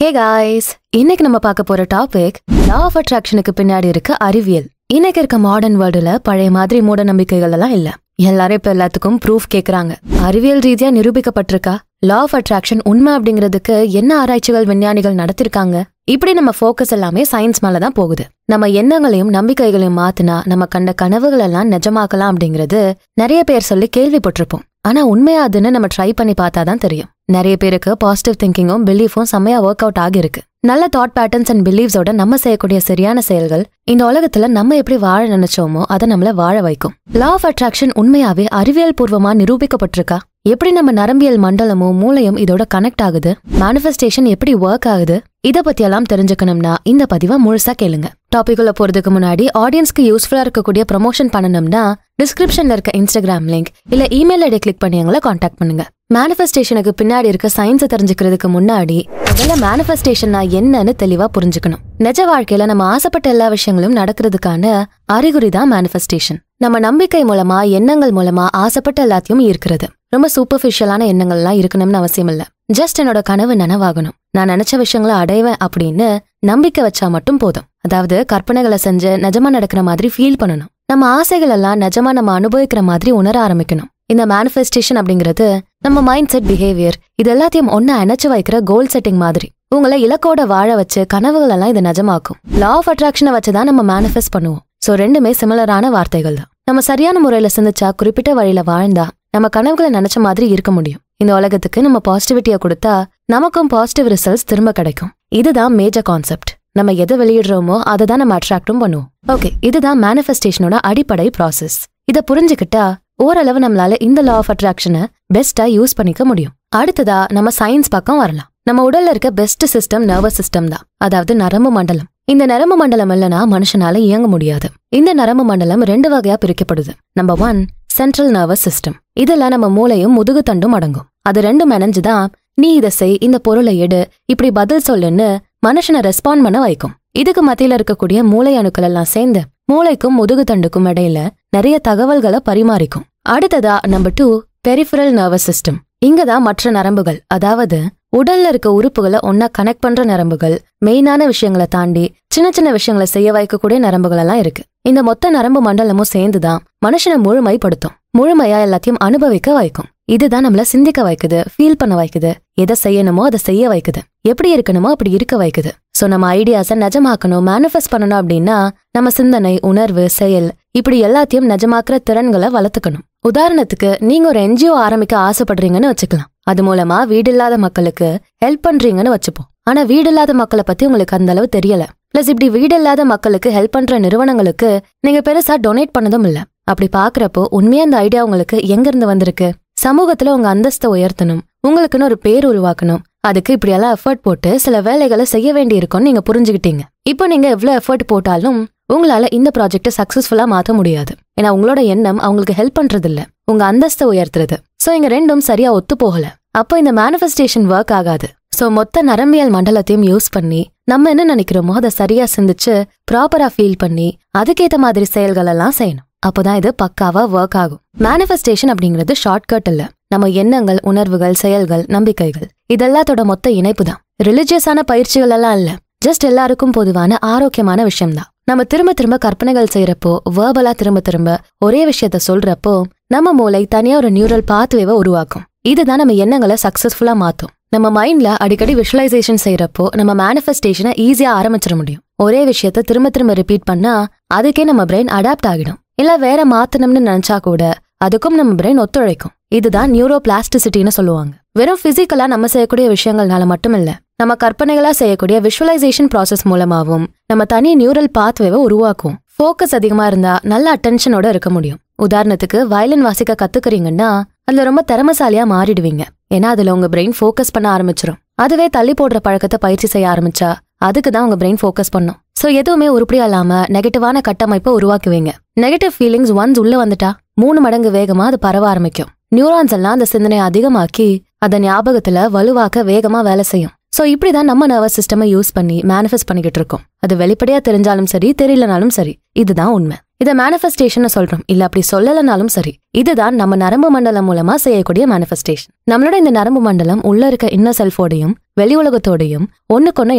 Hey guys, இன்னைக்கு நம்ம பார்க்க போற டாபிக் லா ஆஃப் அட்ராக்ஷனுக்கு பின்னாடி இருக்க அறிவியல். இன்னைக்கு இருக்க மாடர்ன் வேர்ல்டுல பழைய மாதிரி மூட நம்பிக்கைகள் எல்லாம் இல்ல. எல்லாரும் இப்ப எல்லாத்துக்கும் ப்ரூஃப் கேக்குறாங்க. அறிவியல் ரீதியா நிரூபிக்கப்பட்டிருக்கா லா ஆஃப் அட்ராக்ஷன் உண்மை அப்படிங்கிறதுக்கு என்ன ஆராய்ச்சிகள் விஞ்ஞானிகள் நடத்திருக்காங்க? இப்படி நம்ம ஃபோக்கஸ் எல்லாமே சயின்ஸ் மேலதான் போகுது. நம்ம எண்ணங்களையும் நம்பிக்கைகளையும் மாத்தினா நம்ம கண்ட கனவுகள் எல்லாம் நிஜமாக்கலாம் அப்படிங்கிறது நிறைய பேர் சொல்லி கேள்விப்பட்டிருப்போம். ஆனா உண்மையா அதுன்னு நம்ம ட்ரை பண்ணி பார்த்தாதான் தெரியும். நிறைய பேருக்கு பாசிட்டிவ் திங்கிங்கும் பிலீஃபும் செம்மையா ஒர்க் அவுட் ஆகிருக்கு. நல்ல தாட் பேட்டர்ன்ஸ் அண்ட் பிலீவ்ஸோட நம்ம செய்யக்கூடிய சரியான செயல்கள் இந்த உலகத்துல நம்ம எப்படி வாழ நினைச்சோமோ அதை நம்மள வாழ வைக்கும். லா ஆஃப் அட்ராக்ஷன் உண்மையாவே அறிவியல் பூர்வமா நிரூபிக்கப்பட்டிருக்கா? எப்படி நம்ம நரம்பியல் மண்டலமும் மூளையும் இதோட கனெக்ட் ஆகுது? மேனிஃபெஸ்டேஷன் எப்படி ஒர்க் ஆகுது? இத பத்தி எல்லாம் தெரிஞ்சுக்கணும்னா இந்த பதிவை முழுசா கேளுங்க. டாபிக்குள்ள போறதுக்கு முன்னாடி ஆடியன்ஸ்க்கு யூஸ்ஃபுல்லா இருக்கக்கூடிய ப்ரமோஷன் பண்ணணும்னா டிஸ்கிரிப்ஷன்ல இருக்க இன்ஸ்டாகிராம் லிங்க் இல்ல இமெயில் ஐடி கிளிக் பண்ணி எங்களை காண்டாக்ட் பண்ணுங்க. மேனிஃபெஸ்டேஷனுக்கு பின்னாடி இருக்க சயின்ஸை தெரிஞ்சுக்கிறதுக்கு முன்னாடி முதல்ல மேனிஃபெஸ்டேஷன்னா என்னன்னு தெளிவா புரிஞ்சுக்கணும். நிஜ வாழ்க்கையில நம்ம ஆசைப்பட்ட எல்லா விஷயங்களும் நடக்கிறதுக்கான அறிகுறி தான் மேனிஃபெஸ்டேஷன். நம்ம நம்பிக்கை மூலமா எண்ணங்கள் மூலமா ஆசைப்பட்ட எல்லாத்தையும் ஈர்க்கிறது. ரொம்ப சூப்பர்ஃபிஷியலான எண்ணங்கள் எல்லாம் இருக்கணும்னு அவசியம் இல்ல. ஜஸ்ட் என்னோட கனவு நனவாகணும், நான் நினைச்ச விஷயங்களை அடைவேன் அப்படின்னு நம்பிக்கை வச்சா மட்டும் போதும். அதாவது கற்பனைகளை செஞ்சு நிஜமா நடக்கிற மாதிரி ஃபீல் பண்ணணும். நம்ம ஆசைகள் எல்லாம் நிஜமா நம்ம அனுபவிக்கிற மாதிரி உணர ஆரம்பிக்கணும். இந்த மேனிஃபெஸ்டேஷன் அப்படிங்கிறது நம்ம மைண்ட் செட், பிஹேவியர் இது எல்லாத்தையும் ஒன்னா இணைச்சு வைக்கிற கோல் செட்டிங் மாதிரி. உங்களை இலக்கோட வாழ வச்சு கனவுகள் எல்லாம் இது நிஜமாக்கும். லா ஆஃப் அட்ராக்ஷனை வச்சுதான் நம்ம மேனிஃபெஸ்ட் பண்ணுவோம். சோ ரெண்டுமே சிமிலரான வார்த்தைகள் தான். நம்ம சரியான முறையில சிந்திச்சா, குறிப்பிட்ட வழியில வாழ்ந்தா நம்ம கனவுகளை நினைச்ச மாதிரி இருக்க முடியும். இந்த உலகத்துக்கு நம்ம பாசிட்டிவிட்டியை கொடுத்தா நமக்கும் பாசிட்டிவ் ரிசல்ட்ஸ் திரும்ப கிடைக்கும். இதுதான் மேஜர் கான்செப்ட். நம்ம எதை வெளியிடுறோமோ அதை தான் நம்ம அட்ராக்டும் பண்ணுவோம். ஓகே, இதுதான் மேனிஃபெஸ்டேஷனோட அடிப்படை ப்ராசஸ். இதை புரிஞ்சுக்கிட்டா ஓரளவு நம்மளால இந்த லா ஆஃப் அட்ராக்ஷனை பெஸ்டா யூஸ் பண்ணிக்க முடியும். அடுத்ததா நம்ம சயின்ஸ் பக்கம் வரலாம். நம்ம உடல்ல இருக்க பெஸ்ட் சிஸ்டம் நர்வஸ் சிஸ்டம் தான், அதாவது நரம்பு மண்டலம். இந்த நரம்பு மண்டலம் இல்லைன்னா மனுஷனால இயங்க முடியாது. இந்த நரம்பு மண்டலம் 2 வகையா பிரிக்கப்படுது. Number 1 central nervous system. இதெல்லாம் நம்ம மூளையும் முதுகு தண்டும் அடங்கும். அது ரெண்டும் இணைஞ்சுதான் நீ இதை செய், இந்த பொருளை எடு, இப்படி பதில் சொல்லுன்னு மனுஷனை ரெஸ்பாண்ட் பண்ண வைக்கும். இதுக்கு மத்தியில இருக்கக்கூடிய மூளை அணுக்கள் எல்லாம் சேர்ந்து மூளைக்கும் முதுகு தண்டுக்கும் இடையில நிறைய தகவல்களை பரிமாறிக்கும். அடுத்ததா நம்பர் 2 பெரிஃபரல் நர்வஸ் சிஸ்டம். இங்கதான் மற்ற நரம்புகள், அதாவது உடல்ல இருக்க உறுப்புகளை ஒன்னா கனெக்ட் பண்ற நரம்புகள், மெயினான விஷயங்களை தாண்டி சின்ன சின்ன விஷயங்களை செய்ய வைக்கக்கூடிய நரம்புகள் எல்லாம் இருக்கு. இந்த மொத்த நரம்பு மண்டலமும் சேர்ந்துதான் மனுஷனை முழுமைப்படுத்தும், முழுமையா எல்லாத்தையும் அனுபவிக்க வைக்கும். இதுதான் நம்மள சிந்திக்க வைக்குது, ஃபீல் பண்ண வைக்குது, எதை செய்யணுமோ அதை செய்ய வைக்குது, எப்படி இருக்கணுமோ அப்படி இருக்க வைக்குது. சோ நம்ம ஐடியாஸை நிஜமாக்கணும், மேனிஃபெஸ்ட் பண்ணணும் அப்படின்னா நம்ம சிந்தனை, உணர்வு, செயல் இப்படி எல்லாத்தையும் நிஜமாக்குற திறன்களை வளர்த்துக்கணும். உதாரணத்துக்கு நீங்க ஒரு NGO ஆரம்பிக்க ஆசைப்படுறீங்கன்னு வச்சுக்கலாம். அது மூலமா வீடு இல்லாத மக்களுக்கு ஹெல்ப் பண்றீங்கன்னு வச்சுப்போம். ஆனா வீடு இல்லாத மக்களை பத்தி உங்களுக்கு அந்த அளவு தெரியல. பிளஸ் இப்படி வீடு இல்லாத மக்களுக்கு ஹெல்ப் பண்ற நிறுவனங்களுக்கு நீங்க பெருசா டொனேட் பண்ணதும் இல்ல. அப்படி பாக்குறப்போ உண்மையா அந்த ஐடியா உங்களுக்கு எங்க இருந்து வந்திருக்கு? சமூகத்துல உங்க அந்தஸ்தை உயர்த்தணும், உங்களுக்குன்னு ஒரு பேர் உருவாக்கணும், அதுக்கு இப்படி எல்லாம் எஃபர்ட் போட்டு சில வேலைகளை செய்ய வேண்டி இருக்கும்னு நீங்க புரிஞ்சுக்கிட்டீங்க. இப்போ நீங்க எவ்வளவு எஃபர்ட் போட்டாலும் உங்களால இந்த ப்ராஜெக்ட சக்சஸ்ஃபுல்லா மாத்த முடியாது. ஏன்னா உங்களோட எண்ணம் அவங்களுக்கு ஹெல்ப் பண்றது இல்ல, உங்க அந்தஸ்தை உயர்த்துறது. சோ இங்க ரெண்டும் சரியா ஒத்து போகல. அப்போ இந்த மேனிஃபெஸ்டேஷன் ஒர்க் ஆகாது. சோ மொத்த நரம்பியல் மண்டலத்தையும் யூஸ் பண்ணி நம்ம என்ன நினைக்கிறோமோ அதை சரியா சிந்திச்சு ப்ராப்பரா ஃபீல் பண்ணி அதுக்கேத்த மாதிரி செயல்கள் எல்லாம் செய்யணும். அப்போதான் இது பக்காவா ஒர்க் ஆகும். மேனிஃபெஸ்டேஷன் அப்படிங்கிறது ஷார்ட்கட் இல்ல. நம்ம எண்ணங்கள், உணர்வுகள், செயல்கள், நம்பிக்கைகள் இதெல்லாத்தோட மொத்த இணைப்பு தான். ரிலிஜியஸான பயிற்சிகள் எல்லாம் இல்ல, ஜஸ்ட் எல்லாருக்கும் பொதுவான ஆரோக்கியமான விஷயம் தான். நம்ம திரும்ப திரும்ப கற்பனைகள் செய்யறப்போ, வேர்பலா திரும்ப திரும்ப ஒரே விஷயத்த சொல்றப்போ நம்ம மூளை தனியா ஒரு நியூரல் பாத்வேவை உருவாக்கும். இதுதான் நம்ம எண்ணங்களை சக்சஸ்ஃபுல்லா மாத்தும். நம்ம மைண்ட்ல அடிக்கடி விஷுவலைசேஷன் செய்யறப்போ நம்ம மேனிஃபெஸ்டேஷனை ஈஸியா ஆரம்பிச்சிட முடியும். ஒரே விஷயத்த திரும்ப திரும்ப ரிப்பீட் பண்ணா அதுக்கே நம்ம பிரெயின் அடாப்ட் ஆகிடும். இல்ல வேற மாத்தணும்னு நினைச்சா கூட அதுக்கும் நம்ம பிரெயின் ஒத்துழைக்கும். இதுதான் நியூரோ பிளாஸ்டிசிட்டின்னு சொல்லுவாங்க. வெறும் பிசிக்கலா நம்ம செய்யக்கூடிய விஷயங்கள்னால மட்டும் இல்ல, நம்ம கற்பனைகளா செய்யக்கூடிய விஷுவலைசேஷன் ப்ராசஸ் மூலமாவும் நம்ம தனி நியூரல் பாத்வேவை உருவாக்கும். ஃபோக்கஸ் அதிகமா இருந்தா நல்ல அட்டென்ஷனோட இருக்க முடியும். உதாரணத்துக்கு வயலின் வாசிக்க கத்துக்கிறீங்கன்னா அதுல ரொம்ப திறமைசாலியா மாறிடுவீங்க. ஏன்னா அதுல உங்க பிரெயின் ஃபோக்கஸ் பண்ண ஆரம்பிச்சிடும். அதுவே தள்ளி போடுற பழக்கத்தை பயிற்சி செய்ய ஆரம்பிச்சா அதுக்குதான் உங்க பிரெயின் ஃபோக்கஸ் பண்ணும். சோ எதுவுமே உருப்படியா இல்லாம நெகட்டிவான கட்டமைப்பை உருவாக்குவீங்க. நெகட்டிவ் ஃபீலிங்ஸ் ஒன்ஸ் உள்ள வந்துட்டா 3 மடங்கு வேகமா அது பரவ ஆரம்பிக்கும். நியூரான்ஸ் எல்லாம் அந்த சிந்தனையை அதிகமாக்கி அத ஞாபகத்துல வலுவாக்க வேகமா வேலை செய்யும். சோ இப்படிதான் நம்ம நர்வஸ் சிஸ்டமை யூஸ் பண்ணி மேனிஃபெஸ்ட் பண்ணிக்கிட்டு இருக்கோம். அது வெளிப்படையா தெரிஞ்சாலும் சரி, தெரியலனாலும் சரி, இதுதான் உண்மை. இதை மேனிஃபெஸ்டேஷன் சொல்றோம், இல்ல அப்படி சொல்லலனாலும் சரி, இதுதான் நம்ம நரம்பு மண்டலம் மூலமா செய்யக்கூடிய மேனிஃபெஸ்டேஷன். நம்மளோட இந்த நரம்பு மண்டலம் உள்ள இருக்க இன்னர் செல்ஃபோடையும் வெளி உலகத்தோடையும் ஒண்ணுக்கொன்னு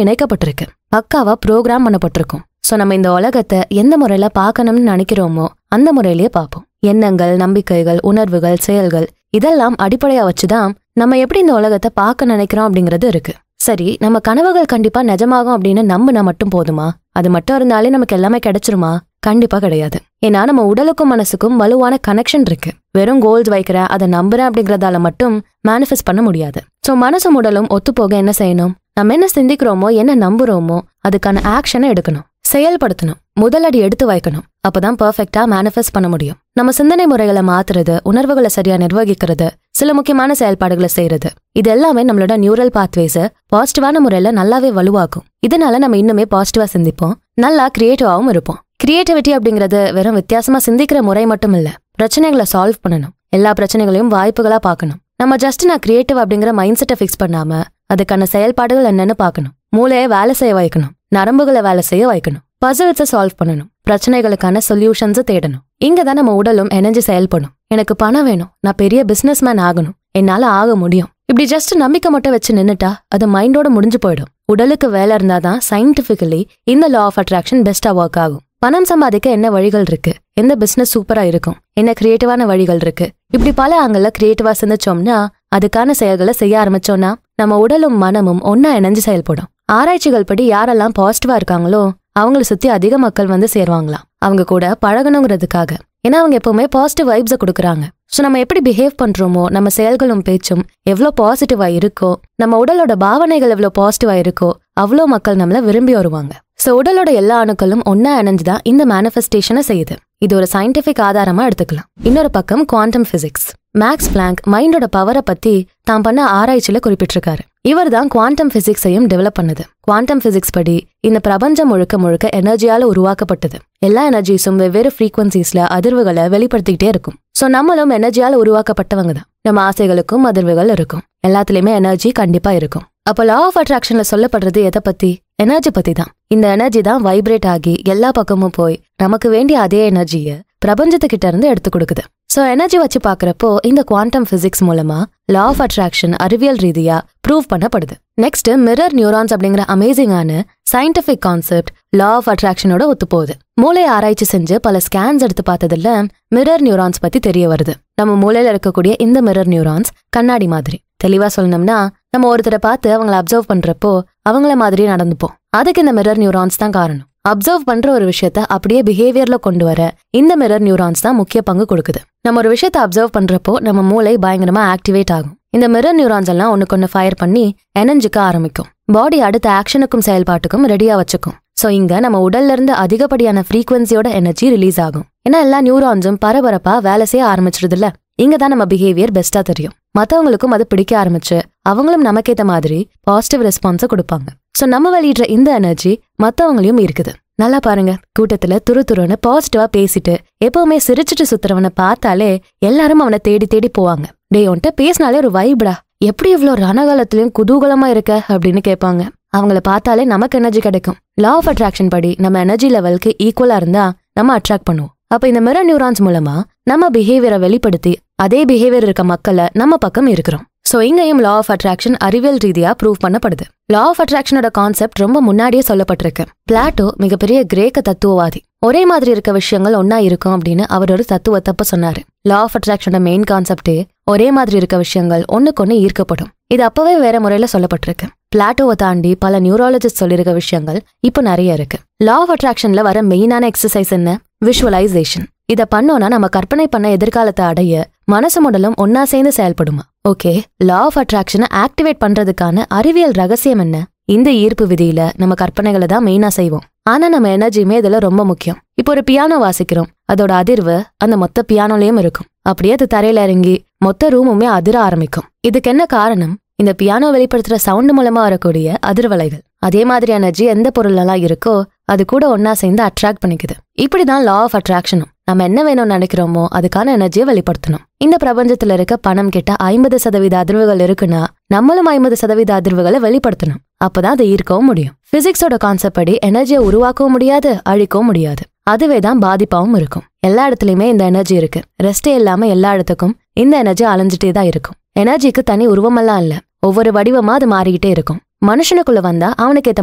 இணைக்கப்பட்டிருக்கு. பக்காவா ப்ரோக்ராம் பண்ணப்பட்டிருக்கும். சோ நம்ம இந்த உலகத்தை எந்த முறையில பார்க்கணும்னு நினைக்கிறோமோ அந்த முறையிலேயே பார்ப்போம். எண்ணங்கள், நம்பிக்கைகள், உணர்வுகள், செயல்கள் இதெல்லாம் அடிப்படையா வச்சுதான் நம்ம எப்படி இந்த உலகத்தை பார்க்க நினைக்கிறோம் அப்படிங்கிறது இருக்கு. சரி, நம்ம கனவுகள் கண்டிப்பா நிஜமாகும் அப்படின்னு நம்பினா மட்டும் போதுமா? அது மட்டும் இருந்தாலே நமக்கு எல்லாமே கிடைச்சிருமா? கண்டிப்பா கிடையாது. ஏன்னா நம்ம உடலுக்கும் மனசுக்கும் வலுவான கனெக்ஷன் இருக்கு. வெறும் கோல்ஸ் வைக்கிறேன், அதை நம்புறேன் அப்படிங்கறதால மட்டும் மேனிஃபெஸ்ட் பண்ண முடியாது. சோ மனசும் உடலும் ஒத்துப்போக என்ன செய்யணும்? நம்ம என்ன சிந்திக்கிறோமோ, என்ன நம்புறோமோ அதுக்கான ஆக்ஷனை எடுக்கணும், செயல்படுத்தணும், முதலடி எடுத்து வைக்கணும். அப்பதான் பெர்ஃபெக்ட்டா மேனிஃபெஸ்ட் பண்ண முடியும். நம்ம சிந்தனை முறைகளை மாத்துறது, உணர்வுகளை சரியா நிர்வகிக்கிறது, சில முக்கியமான செயல்பாடுகளை செய்யறது, இது எல்லாமே நம்மளோட நியூரல் பாத்வேஸ பாசிட்டிவான முறையில நல்லாவே வலுவாக்கும். இதனால நம்ம இன்னுமே பாசிட்டிவா சிந்திப்போம், நல்லா கிரியேட்டிவாவும் இருப்போம். கிரியேட்டிவிட்டி அப்படிங்கிறது வெறும் வித்தியாசமா சிந்திக்கிற முறை மட்டும் இல்ல, பிரச்சனைகளை சால்வ் பண்ணணும். எல்லா பிரச்சனைகளையும் வாய்ப்புகளா பார்க்கணும். நம்ம ஜஸ்ட் நான் கிரியேட்டிவ் அப்படிங்கிற மைண்ட் செட்டை ஃபிக்ஸ் பண்ணாம அதுக்கான செயல்பாடுகள் என்னன்னு பார்க்கணும். மூளையை வேலை செய்ய வைக்கணும், நரம்புகளை வேலை செய்ய வைக்கணும், பசில்ஸை சால்வ் பண்ணணும், பிரச்சனைகளுக்கான சொல்யூஷன்ஸை தேடணும். இங்கதான் நம்ம உடலும் எனர்ஜி செயல்படும். எனக்கு பணம் வேணும், நான் பெரிய பிசினஸ் மேன் ஆகணும், என்னால ஆக முடியும், இப்படி ஜஸ்ட் நம்பிக்கை மட்டும் வச்சு நின்னுட்டா அது மைண்டோட முடிஞ்சு போயிடும். உடலுக்கு வேலை இருந்தாதான் சயின்டிபிக்கலி இந்த லா ஆஃப் அட்ராக்ஷன் பெஸ்டா ஒர்க் ஆகும். பணம் சம்பாதிக்க என்ன வழிகள் இருக்கு, எந்த பிசினஸ் சூப்பரா இருக்கும், என்ன கிரியேட்டிவான வழிகள் இருக்கு, இப்படி பல ஆங்கிள் கிரியேட்டிவா சிந்திச்சோம்னா அதுக்கான செயல்களை செய்ய ஆரம்பிச்சோம்னா நம்ம உடலும் மனமும் ஒன்னா இணைஞ்சு செயல்படும். ஆராய்ச்சிகள் படி யாரெல்லாம் பாசிட்டிவா இருக்காங்களோ அவங்கள சுத்தி அதிக மக்கள் வந்து சேருவாங்களாம், அவங்க கூட பழகணுங்கிறதுக்காக. ஏன்னா அவங்க எப்பவுமே பாசிட்டிவ் வைப்ஸை கொடுக்குறாங்க. ஸோ நம்ம எப்படி பிஹேவ் பண்றோமோ, நம்ம செயல்களும் பேச்சும் எவ்வளோ பாசிட்டிவா இருக்கோ, நம்ம உடலோட பாவனைகள் எவ்வளோ பாசிட்டிவா இருக்கோ அவ்வளோ மக்கள் நம்மள விரும்பி வருவாங்க. ஸோ உடலோட எல்லா அணுக்களும் ஒன்னா இணைஞ்சுதான் இந்த மேனிஃபெஸ்டேஷனை செய்யுது. இது ஒரு சயின்டிபிக் ஆதாரமா எடுத்துக்கலாம். இன்னொரு பக்கம் குவாண்டம் பிசிக்ஸ். மேக்ஸ் பிளாங்க் மைண்டோட பவரை பத்தி தான் பண்ண ஆராய்ச்சியில குறிப்பிட்டிருக்காரு. இவர் தான் குவாண்டம் பிசிக்ஸையும் டெவலப் பண்ணது. குவாண்டம் பிசிக்ஸ் படி இந்த பிரபஞ்சம் முழுக்க முழுக்க எனர்ஜியால உருவாக்கப்பட்டது. எல்லா எனர்ஜிஸும் வெவ்வேறு ஃப்ரீக்வன்சிஸ்ல அதிர்வுகளை வெளிப்படுத்திக்கிட்டே இருக்கும். ஸோ நம்மளும் எனர்ஜியால உருவாக்கப்பட்டவங்க தான். நம்ம ஆசைகளுக்கும் அதிர்வுகள் இருக்கும், எல்லாத்துலயுமே எனர்ஜி கண்டிப்பா இருக்கும். அப்போ லா ஆஃப் அட்ராக்ஷன்ல சொல்லப்படுறது எதை பத்தி? எனர்ஜி பத்தி தான். இந்த எனர்ஜி தான் வைப்ரேட் ஆகி எல்லா பக்கமும் போய் நமக்கு வேண்டிய அதே எனர்ஜியை பிரபஞ்சத்துக்கிட்ட இருந்து எடுத்து கொடுக்குது. சோ எனர்ஜி வச்சு பாக்குறப்போ இந்த குவாண்டம் பிசிக்ஸ் மூலமா லா ஆஃப் அட்ராக்ஷன் அறிவியல் ரீதியா ப்ரூவ் பண்ணப்படுது. நெக்ஸ்ட் மிரர் நியூரான்ஸ் அப்படிங்கிற அமேசிங்கான சயின்டிபிக் கான்செப்ட் லா ஆஃப் அட்ராக்ஷனோட ஒத்து போகுது. மூளையை ஆராய்ச்சி செஞ்சு பல ஸ்கேன்ஸ் எடுத்து பார்த்ததுல மிரர் நியூரான்ஸ் பத்தி தெரிய வருது. நம்ம மூளையில இருக்கக்கூடிய இந்த மிரர் நியூரான்ஸ் கண்ணாடி மாதிரி. தெளிவா சொல்லணும்னா நம்ம ஒருத்தரை பார்த்து அவங்கள அப்சர்வ் பண்றப்போ அவங்கள மாதிரியே நடந்துப்போம். அதுக்கு இந்த மிரர் நியூரான்ஸ் தான் காரணம். அப்சர்வ் பண்ற ஒரு விஷயத்த அப்படியே பிஹேவியர்ல கொண்டு வர இந்த மிரர் நியூரான்ஸ் தான் முக்கிய பங்கு கொடுக்குது. நம்ம ஒரு விஷயத்த அப்சர்வ் பண்றப்போ நம்ம மூளை பயங்கரமா ஆக்டிவேட் ஆகும். இந்த மிரர் நியூரான்ஸ் எல்லாம் ஒண்ணுக்கொன்னு ஃபயர் பண்ணி எனர்ஜிக்க ஆரம்பிக்கும். பாடி அடுத்த ஆக்ஷனுக்கும் செயல்பாட்டுக்கும் ரெடியா வச்சுக்கும். சோ இங்க நம்ம உடல்ல இருந்து அதிகப்படியான ஃப்ரீக்வன்சியோட எனர்ஜி ரிலீஸ் ஆகும். ஏன்னா எல்லா நியூரான்ஸும் பரபரப்பா வேலை செய்ய ஆரம்பிச்சிருது இல்ல. இங்கதான் நம்ம பிஹேவியர் பெஸ்டா தெரியும். மத்தவங்களுக்கும் அது பிடிக்க ஆரம்பிச்சு அவங்களும் நமக்கேத்த மாதிரி பாசிட்டிவ் ரெஸ்பான்ஸை கொடுப்பாங்க. சோ நம்ம வெளியிடுற இந்த எனர்ஜி மத்தவங்களையும் இருக்குது. நல்லா பாருங்க, கூட்டத்துல துருன்னு பாசிட்டிவா பேசிட்டு எப்பவுமே சிரிச்சுட்டு சுத்துறவனை பார்த்தாலே எல்லாரும் அவனை தேடி தேடி போவாங்க. டேய் உன்ட்ட பேசினாலே ஒரு வைப்டா, எப்படி இவ்வளவு ரணகாலத்திலயும் குதூகலமா இருக்க அப்படின்னு கேட்பாங்க. அவங்கள பார்த்தாலே நமக்கு எனர்ஜி கிடைக்கும். லா ஆஃப் அட்ராக்ஷன் படி நம்ம எனர்ஜி லெவலுக்கு ஈக்குவலா இருந்தா நம்ம அட்ராக்ட் பண்ணுவோம். அப்ப இந்த மிரர் நியூரான்ஸ் மூலமா நம்ம பிஹேவியரை வெளிப்படுத்தி அதே பிஹேவியர் இருக்க மக்களை நம்ம பக்கம் இருக்கிறோம். சோ இங்கேயும் லா ஆஃப் அட்ராக்ஷன் அறிவியல் ரீதியா ப்ரூவ் பண்ணப்படுது. லா ஆஃப் அட்ராக்ஷனோட கான்செப்ட் ரொம்ப முன்னாடியே சொல்லப்பட்டிருக்கு. பிளாட்டோ மிகப்பெரிய கிரேக்க தத்துவவாதி. ஒரே மாதிரி இருக்க விஷயங்கள் ஒன்னா இருக்கும் அப்படின்னு அவர் ஒரு தத்துவத்தப்ப சொன்னாரு. லா ஆஃப் அட்ராக்ஷனோட மெயின் கான்செப்டே ஒரே மாதிரி இருக்க விஷயங்கள் ஒண்ணுக்கொன்னு ஈர்க்கப்படும். இது அப்பவே வேற முறையில சொல்லப்பட்டிருக்கு. பிளாட்டோவை தாண்டி பல நியூராலஜிஸ்ட் சொல்லிருக்க விஷயங்கள் இப்போ நிறைய இருக்கு. லா ஆஃப் அட்ராக்ஷன்ல வர மெயினான எக்ஸசைஸ் என்ன? விஷுவலைசேஷன். இத பண்ணோம்னா நம்ம கற்பனை பண்ண எதிர்காலத்தை அடைய மனசு உடலும் ஒன்னா சேர்ந்து செயல்படுமா? ஓகே, லா ஆஃப் அட்ராக்ஷனை ஆக்டிவேட் பண்றதுக்கான அறிவியல் ரகசியம் என்ன? இந்த ஈர்ப்பு விதியில நம்ம கற்பனைகளை தான் மெயினா செய்வோம். ஆனா நம்ம எனர்ஜியுமே இதுல ரொம்ப முக்கியம். இப்போ ஒரு பியானோ வாசிக்கிறோம், அதோட அதிர்வு அந்த மொத்த பியானோலயும் இருக்கும். அப்படியே அது தரையில இறங்கி மொத்த ரூமுமே அதிர ஆரம்பிக்கும். இதுக்கு என்ன காரணம்? இந்த பியானோ வெளிப்படுத்துற சவுண்ட் மூலமா வரக்கூடிய அதிர்வலைகள். அதே மாதிரி எனர்ஜி எந்த பொருளெல்லாம் இருக்கோ அது கூட ஒன்னா சேர்ந்து அட்ராக்ட் பண்ணிக்குது. இப்படிதான் லா ஆஃப் அட்ராக்ஷனும். நம்ம என்ன வேணும்னு நினைக்கிறோமோ அதுக்கான எனர்ஜியை வெளிப்படுத்தணும். இந்த பிரபஞ்சத்துல இருக்க பணம் கிட்ட 50% அதிர்வுகள் இருக்குன்னா நம்மளும் 50% அதிர்வுகளை வெளிப்படுத்தணும். அப்பதான் அதை ஈர்க்கவும் முடியும். பிசிக்ஸோட கான்செப்ட் படி எனர்ஜியை உருவாக்கவும் முடியாது, அழிக்கவும் முடியாது. அதுவே தான் பாதிப்பாவும் இருக்கும். எல்லா இடத்துலயுமே இந்த எனர்ஜி இருக்கு. ரெஸ்டே இல்லாம எல்லா இடத்துக்கும் இந்த எனர்ஜி அலைஞ்சிட்டே தான் இருக்கும். எனர்ஜிக்கு தனி உருவமெல்லாம் இல்ல, ஒவ்வொரு வடிவமா அது மாறிக்கிட்டே இருக்கும். மனுஷனுக்குள்ள வந்தா அவனுக்கு ஏத்த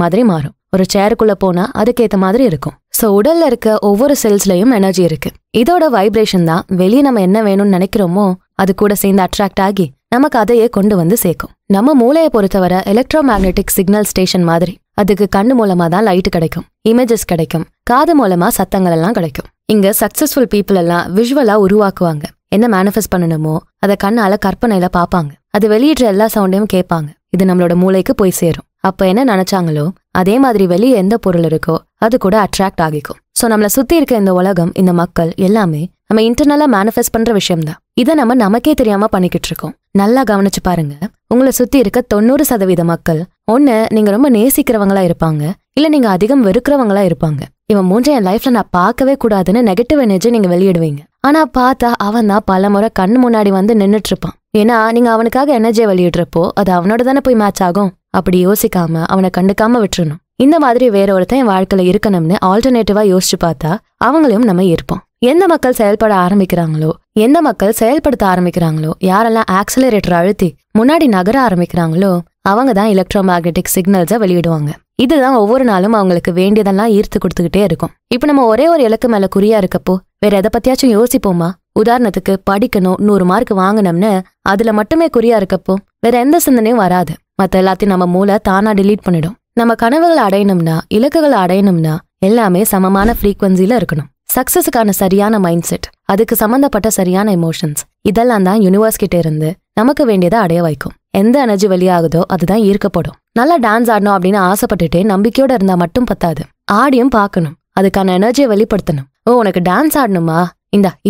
மாதிரி மாறும். ஒரு சேருக்குள்ள போனா அதுக்கேத்த மாதிரி இருக்கும். சோ உடல்ல இருக்க ஒவ்வொரு செல்ஸ்லயும் எனர்ஜி இருக்கு. இதோட வைப்ரேஷன் தான் வெளியே நம்ம என்ன வேணும்னு நினைக்கிறோமோ அது கூட சேர்ந்து அட்ராக்ட் ஆகி நமக்கு அதையே கொண்டு வந்து சேர்க்கும். நம்ம மூளையை பொறுத்தவரை எலக்ட்ரோ மேக்னெட்டிக் சிக்னல் ஸ்டேஷன் மாதிரி. அதுக்கு கண்ணு மூலமா தான் லைட் கிடைக்கும், இமேஜஸ் கிடைக்கும், காது மூலமா சத்தங்கள் எல்லாம் கிடைக்கும். இங்க சக்சஸ்ஃபுல் பீப்புள் எல்லாம் விஷுவலா உருவாக்குவாங்க. என்ன மேனிஃபெஸ்ட் பண்ணணுமோ அதை கண்ணால கற்பனையில பாப்பாங்க. அது வெளியிடுற எல்லா சவுண்டையும் கேட்பாங்க. இது நம்மளோட மூளைக்கு போய் சேரும். அப்ப என்ன நினைச்சாங்களோ அதே மாதிரி வெளியே எந்த பொருள் இருக்கோ அது கூட அட்ராக்ட் ஆகிக்கும். சோ நம்மள சுத்தி இருக்க இந்த உலகம், இந்த மக்கள் எல்லாமே நம்ம இன்டர்னலா மேனிஃபெஸ்ட் பண்ற விஷயம் தான். இதை நம்ம நமக்கே தெரியாம பண்ணிக்கிட்டு இருக்கோம். நல்லா கவனிச்சு பாருங்க. உங்களை சுத்தி இருக்க 90% மக்கள் ஒண்ணு நீங்க ரொம்ப நேசிக்கிறவங்களா இருப்பாங்க, இல்ல நீங்க அதிகம் வெறுக்கிறவங்களா இருப்பாங்க. இவன் மூஞ்ச என் லைஃப்ல நான் பார்க்கவே கூடாதுன்னு நெகட்டிவ் எனர்ஜி நீங்க வெளியிடுவீங்க. ஆனா பார்த்தா அவன் தான் பல முறை கண்ணு முன்னாடி வந்து நின்னுட்டு இருப்பான். ஏன்னா நீங்க அவனுக்காக எனர்ஜியை வெளியிடுறப்போ அது அவனோட தானே போய் மேட்ச் ஆகும். அப்படி யோசிக்காம அவனை கண்டுக்காம விட்டுறணும். இந்த மாதிரி வேற ஒருத்தன் என் வாழ்க்கையில இருக்கணும்னு ஆல்டர்னேட்டிவா யோசிச்சு பார்த்தா அவங்களையும் நம்ம இருப்போம். எந்த மக்கள் செயல்பட ஆரம்பிக்கிறாங்களோ, எந்த மக்கள் செயல்படுத்த ஆரம்பிக்கிறாங்களோ, யாரெல்லாம் ஆக்சிலரேட்டர் அழுத்தி முன்னாடி நகர ஆரம்பிக்கிறாங்களோ அவங்க தான் எலக்ட்ரோ மேக்னெட்டிக் சிக்னல்ஸை வெளியிடுவாங்க. இதுதான் ஒவ்வொரு நாளும் அவங்களுக்கு வேண்டியதெல்லாம் ஈர்த்து கொடுத்துக்கிட்டே இருக்கும். இப்ப நம்ம ஒரே ஒரு இலக்கு மேல குறியா இருக்கப்போ வேற எதை பத்தியாச்சும் யோசிப்போமா? உதாரணத்துக்கு படிக்கணும், 100 மார்க் வாங்கணும்னு அதுல மட்டுமே குறியா இருக்கப்போ வேற எந்த சிந்தனையும் வராது. மத்த எல்லாத்தையும் நம்ம மூளை தானா டிலீட் பண்ணிடும். நம்ம கனவுகளை அடையணும்னா, இலக்குகளை அடையணும்னா எல்லாமே சமமான ஃப்ரீக்வன்சில இருக்கணும். சக்சஸுக்கான சரியான மைண்ட் செட், அதுக்கு சம்பந்தப்பட்ட சரியான எமோஷன்ஸ், இதெல்லாம் தான் யூனிவர்ஸ் கிட்ட இருந்து நமக்கு வேண்டியதை அடைய வைக்கும். எந்த எனர்ஜி வெளியாகுதோ அதுதான் ஈர்க்கப்படும். நல்லா டான்ஸ் ஆடணும் அப்படின்னு ஆசைப்பட்டுட்டே நம்பிக்கையோட இருந்தா மட்டும் பத்தாது. ஆடியும் பார்க்கணும், அதுக்கான எனர்ஜியை வெளிப்படுத்தணும். ஓ உனக்கு டான்ஸ் ஆடணுமா,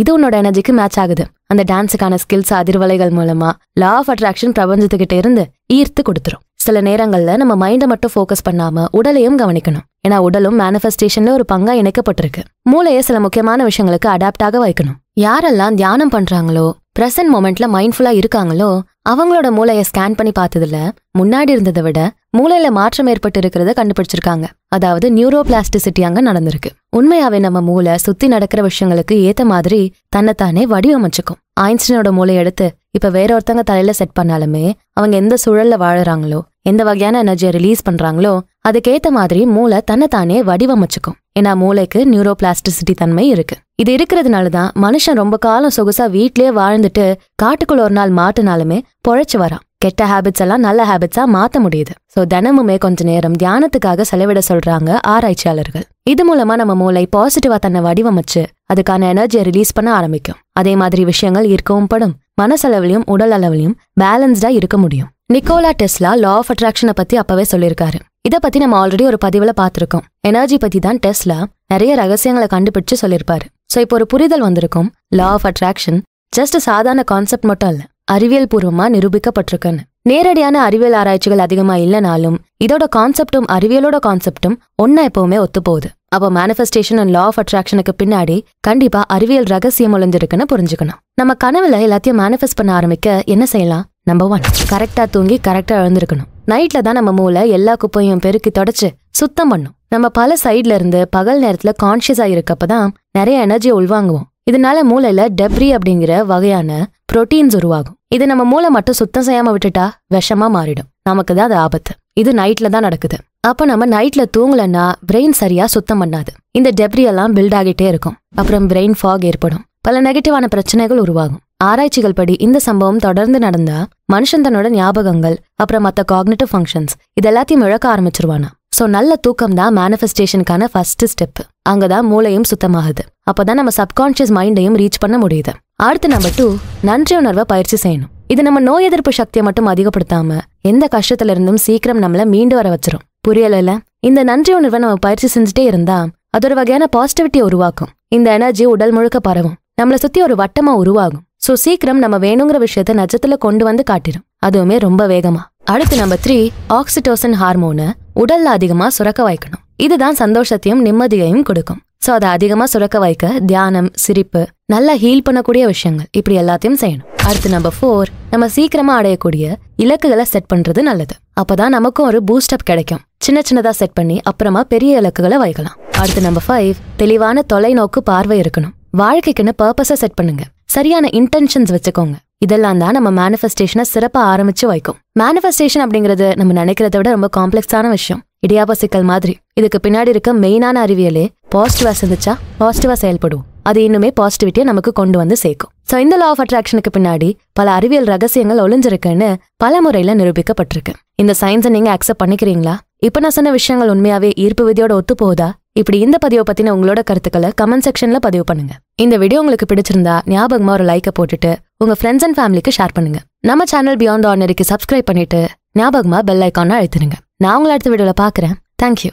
இது உன்னோட எனர்ஜிக்கு மேட்ச் ஆகுது. அந்த டான்ஸுக்கான ஸ்கில்ஸ் அதிர்வலைகள் மூலமா லா ஆஃப் அட்ராக்ஷன் பிரபஞ்சத்துக்கிட்ட இருந்து ஈர்த்து கொடுத்துரும். சில நேரங்கள்ல நம்ம மைண்டை மட்டும் ஃபோக்கஸ் பண்ணாம உடலையும் கவனிக்கணும். ஏன்னா உடலும் மேனிஃபெஸ்டேஷன்ல ஒரு பங்கா இணைக்கப்பட்டிருக்கு. மூளையை சில முக்கியமான விஷயங்களுக்கு அடாப்ட் ஆக வைக்கணும். யாரெல்லாம் தியானம் பண்றாங்களோ, பிரசன்ட் மொமெண்ட்ல மைண்ட்ஃபுல்லா இருக்காங்களோ அவங்களோட மூளையை ஸ்கேன் பண்ணி பார்த்ததுல முன்னாடி இருந்ததை விட மூளையில மாற்றம் ஏற்பட்டு இருக்கிறத கண்டுபிடிச்சிருக்காங்க. அதாவது நியூரோபிளாஸ்டிசிட்டி அங்க நடந்திருக்கு. உண்மையாவே நம்ம மூளை சுத்தி நடக்கிற விஷயங்களுக்கு ஏத்த மாதிரி தன்னைத்தானே வடிவமைச்சுக்கும். ஐன்ஸ்டீனோட மூளையை எடுத்து இப்ப வேற ஒருத்தங்க தலையில செட் பண்ணாலுமே அவங்க எந்த சூழல்ல வாழறாங்களோ, எந்த வகையான எனர்ஜியை ரிலீஸ் பண்றாங்களோ அதுக்கேத்த மாதிரி மூளை தன்னைத்தானே வடிவமைச்சுக்கும். ஏன்னா மூளைக்கு நியூரோபிளாஸ்டிசிட்டி தன்மை இருக்கு. இது இருக்கிறதுனாலதான் மனுஷன் ரொம்ப காலம் சொகுசா வீட்லயே வாழ்ந்துட்டு காட்டுக்குள்ள ஒரு நாள் மாட்டுனாலுமே பொழைச்சு வரான். கெட்ட ஹேபிட்ஸ் எல்லாம் நல்ல ஹேபிட்ஸா மாத்த முடியுது. சோ தினமுமே கொஞ்ச நேரம் தியானத்துக்காக செலவிட சொல்றாங்க ஆராய்ச்சியாளர்கள். இது மூலமா நம்ம மூளை பாசிட்டிவா தன்னை வடிவமைச்சு அதுக்கான எனர்ஜியை ரிலீஸ் பண்ண ஆரம்பிக்கும். அதே மாதிரி விஷயங்கள் ஈர்க்கவும் படும். மனசளவிலையும் உடல் அளவிலையும் பேலன்ஸ்டா இருக்க முடியும். நிக்கோலா டெஸ்லா லா ஆஃப் அட்ராக்ஷனை பத்தி அப்பவே சொல்லியிருக்காரு. இத பத்தி நம்ம ஆல்ரெடி ஒரு பதிவுல பாத்திருக்கோம். எனர்ஜி பத்தி தான் டெஸ்லா நிறைய ரகசியங்களை கண்டுபிடிச்சு சொல்லியிருப்பாரு. சோ இப்போ ஒரு புரிதல் வந்திருக்கும். லா ஆஃப் அட்ராக்ஷன் ஜஸ்ட் சாதாரண கான்செப்ட் மட்டும் இல்ல, அறிவியல் பூர்வமா நிரூபிக்கப்பட்டிருக்குன்னு. நேரடியான அறிவியல் ஆராய்ச்சிகள் அதிகமா இல்லைனாலும் இதோட கான்செப்டும் அறிவியலோட கான்செப்டும் ஒன்னா எப்பவுமே ஒத்து போகுது. அப்போ மேனிஃபெஸ்டேஷன் அண்ட் லா ஆஃப் அட்ராக்ஷனுக்கு பின்னாடி கண்டிப்பா அறிவியல் ரகசியம் ஒளிஞ்சிருக்குன்னு புரிஞ்சுக்கணும். நம்ம கனவுல எல்லாத்தையும் மேனிஃபெஸ்ட் பண்ண ஆரம்பிக்க என்ன செய்யலாம்? நம்பர் 1, கரெக்டா தூங்கி கரெக்டா எழுந்திருக்கணும். நைட்ல தான் நம்ம மூளை எல்லா குப்பையும் பெருக்கி தொடச்சு சுத்தம் பண்ணும். நம்ம பல சைட்ல இருந்து பகல் நேரத்துல கான்சியஸா இருக்கப்பதான் நிறைய எனர்ஜியை உள்வாங்குவோம். இதனால மூளையில டெப்ரி அப்படிங்கிற வகையான புரோட்டீன்ஸ் உருவாகும். இது நம்ம மூளை மட்டும் சுத்தம் செய்யாம விட்டுட்டா விஷமா மாறிடும். நமக்கு தான் அது ஆபத்து. இது நைட்ல தான் நடக்குது. அப்ப நம்ம நைட்ல தூங்கலன்னா பிரெயின் சரியா சுத்தம் பண்ணாது. இந்த டெப்ரி எல்லாம் பில்ட் ஆகிட்டே இருக்கும். அப்புறம் பிரெயின் ஃபாக் ஏற்படும். பல நெகட்டிவான பிரச்சனைகள் உருவாகும். ஆராய்ச்சிகள் படி இந்த சம்பவம் தொடர்ந்து நடந்தா மனுஷன் தன்னோட ஞாபகங்கள் அப்புறம் மத்த காக்னிட்டிவ் ஃபங்க்ஷன்ஸ் இதெல்லாத்தையும் இழக்க ஆரம்பிச்சிருவானா. சோ நல்ல தூக்கம் தான் மேனிஃபெஸ்டேஷனுக்கான ஃபர்ஸ்ட் ஸ்டெப். அங்கதான் மூளையும் சுத்தமாகுது. அப்பதான் நம்ம சப்கான்ஷியஸ் மைண்டையும் ரீச் பண்ண முடியுது. அடுத்து நம்பர் 2, நன்றி உணர்வை பயிற்சி செய்யணும். இது நம்ம நோய் எதிர்ப்பு சக்தியை மட்டும் அதிகப்படுத்தாம எந்த கஷ்டத்துல இருந்தும் சீக்கிரம் நம்மள மீண்டு வர வச்சிரும். புரியல? இந்த நன்றி உணர்வை நம்ம பயிற்சி செஞ்சுட்டே இருந்தா அது ஒரு வகையான பாசிட்டிவிட்டியை உருவாக்கும். இந்த எனர்ஜி உடல் முழுக்க பரவும். நம்மளை சுத்தி ஒரு வட்டமா உருவாகும். சோ சீக்கிரம் நம்ம வேணுங்கிற விஷயத்த நட்சத்துல கொண்டு வந்து காட்டிடும். அதுவுமே ரொம்ப வேகமா. அடுத்து நம்பர் 3, ஆக்சிடோசின் ஹார்மோனை உடல்ல அதிகமா சுரக்க வைக்கணும். இதுதான் சந்தோஷத்தையும் நிம்மதியையும் கொடுக்கும். சோ அதை அதிகமா சுரக்க வைக்க தியானம், சிரிப்பு, நல்லா ஹீல் பண்ணக்கூடிய விஷயங்கள் இப்படி எல்லாத்தையும் செய்யணும். அடுத்து நம்பர் 4, நம்ம சீக்கிரமா அடையக்கூடிய இலக்குகளை செட் பண்றது நல்லது. அப்பதான் நமக்கும் ஒரு பூஸ்ட் அப் கிடைக்கும். சின்ன சின்னதா செட் பண்ணி அப்புறமா பெரிய இலக்குகளை வைக்கலாம். அடுத்து நம்பர் 5, தெளிவான தொலைநோக்கு பார்வை இருக்கணும். வாழ்க்கைக்குன்னு பர்பஸை செட் பண்ணுங்க. சரியான இன்டென்ஷன்ஸ் வச்சுக்கோங்க. இதெல்லாம் தான் நம்ம மேனிஃபெஸ்டேஷனை சிறப்பா ஆரம்பிச்சு வைக்கும். மேனிஃபெஸ்டேஷன் அப்படிங்கிறது நம்ம நினைக்கிறத விட ரொம்ப காம்ப்ளெக்ஸான விஷயம். இடியாப்ப சிக்கல் மாதிரி. இதுக்கு பின்னாடி இருக்க மெயினான அறிவியலே பாசிட்டிவா சிந்திச்சா பாசிட்டிவா செயல்படும். அது இன்னுமே பாசிட்டிவிட்டியை நமக்கு கொண்டு வந்து சேர்க்கும். சோ இந்த லா ஆஃப் அட்ராக்ஷனுக்கு பின்னாடி பல அறிவியல் ரகசியங்கள் ஒளிஞ்சிருக்குன்னு பல முறையில நிரூபிக்கப்பட்டிருக்கு. இந்த சயின்ஸை நீங்க அக்செப்ட் பண்ணிக்கிறீங்களா? இப்ப நான் சொன்ன விஷயங்கள் உண்மையாவே ஈர்ப்பு விதியோட ஒத்து போகுதா? இப்படி இந்த பதிவை பத்தின உங்களோட கருத்துக்களை கமெண்ட் செக்ஷன்ல பதிவு பண்ணுங்க. இந்த வீடியோ உங்களுக்கு பிடிச்சிருந்தா ஞாபகமா ஒரு லைக்கை போட்டுட்டு உங்க ஃப்ரெண்ட்ஸ் அண்ட் ஃபேமிலிக்கு ஷேர் பண்ணுங்க. நம்ம சேனல் பியாண்ட் ஆர்டினரிக்கு சப்ஸ்கிரைப் பண்ணிட்டு ஞாபகமா பெல் ஐக்கான அழுத்துருங்க. நான் உங்களை அடுத்த வீடியோல பாக்குறேன். தேங்க்யூ.